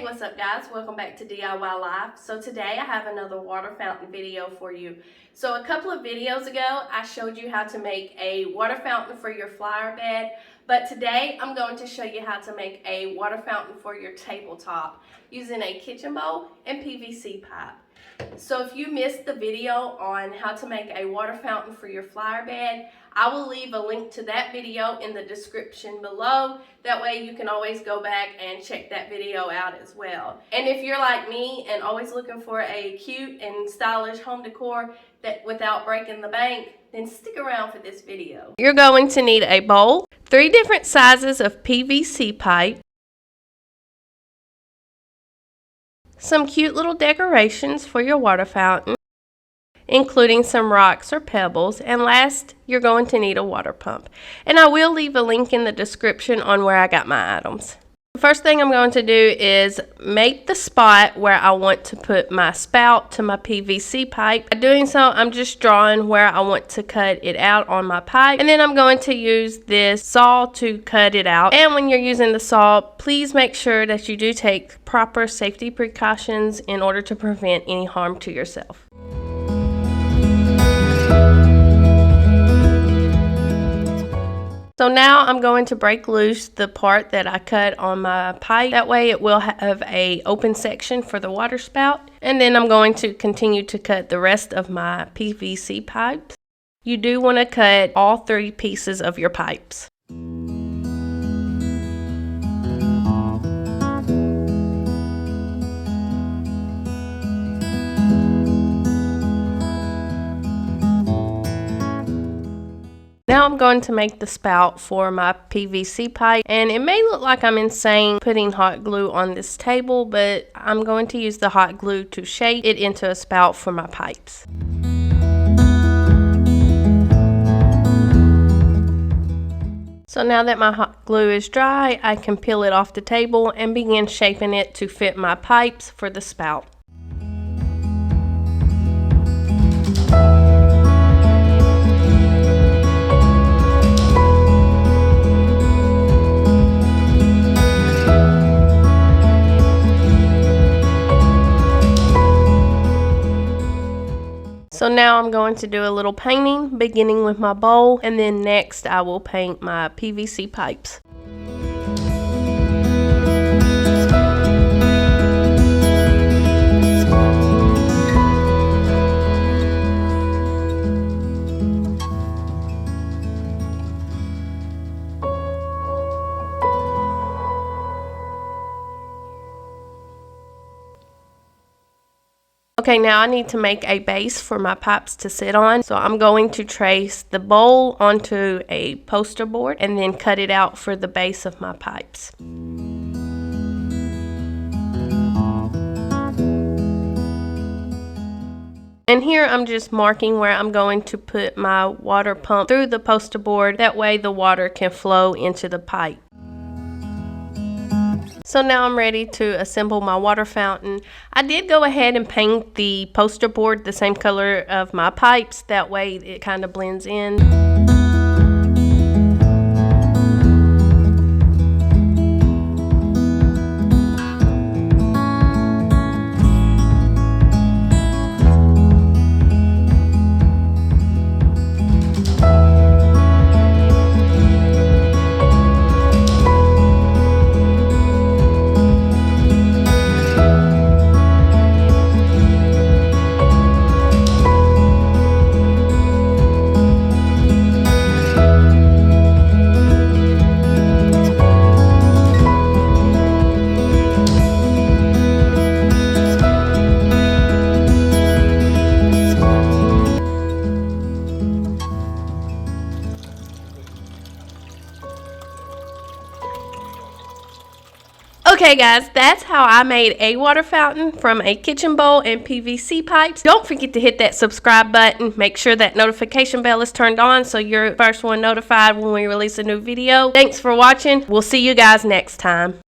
what's up guys? Welcome back to DIY Life. So today I have another water fountain video for you. So a couple of videos ago I showed you how to make a water fountain for your flower bed, but today I'm going to show you how to make a water fountain for your tabletop using a kitchen bowl and PVC pipe. So if you missed the video on how to make a water fountain for your flower bed, I will leave a link to that video in the description below. That way you can always go back and check that video out as well. And if you're like me and always looking for a cute and stylish home decor that without breaking the bank, then stick around for this video. You're going to need a bowl, 3 different sizes of PVC pipe, some cute little decorations for your water fountain, including some rocks or pebbles, and last, you're going to need a water pump. And I will leave a link in the description on where I got my items. The first thing I'm going to do is make the spot where I want to put my spout to my PVC pipe. By doing so, I'm just drawing where I want to cut it out on my pipe, and then I'm going to use this saw to cut it out. And when you're using the saw, please make sure that you do take proper safety precautions in order to prevent any harm to yourself. So now I'm going to break loose the part that I cut on my pipe. That way it will have an open section for the water spout. And then I'm going to continue to cut the rest of my PVC pipes. You do want to cut all 3 pieces of your pipes. Now I'm going to make the spout for my PVC pipe, and it may look like I'm insane putting hot glue on this table, but I'm going to use the hot glue to shape it into a spout for my pipes. So now that my hot glue is dry, I can peel it off the table and begin shaping it to fit my pipes for the spout. So now I'm going to do a little painting, beginning with my bowl, and then next I will paint my PVC pipes. Okay, now I need to make a base for my pipes to sit on. So I'm going to trace the bowl onto a poster board and then cut it out for the base of my pipes. And here I'm just marking where I'm going to put my water pump through the poster board. That way the water can flow into the pipe. So now I'm ready to assemble my water fountain. I did go ahead and paint the poster board the same color of my pipes. That way it kind of blends in. Okay guys, that's how I made a water fountain from a kitchen bowl and PVC pipes. Don't forget to hit that subscribe button. Make sure that notification bell is turned on so you're the first one notified when we release a new video. Thanks for watching. We'll see you guys next time.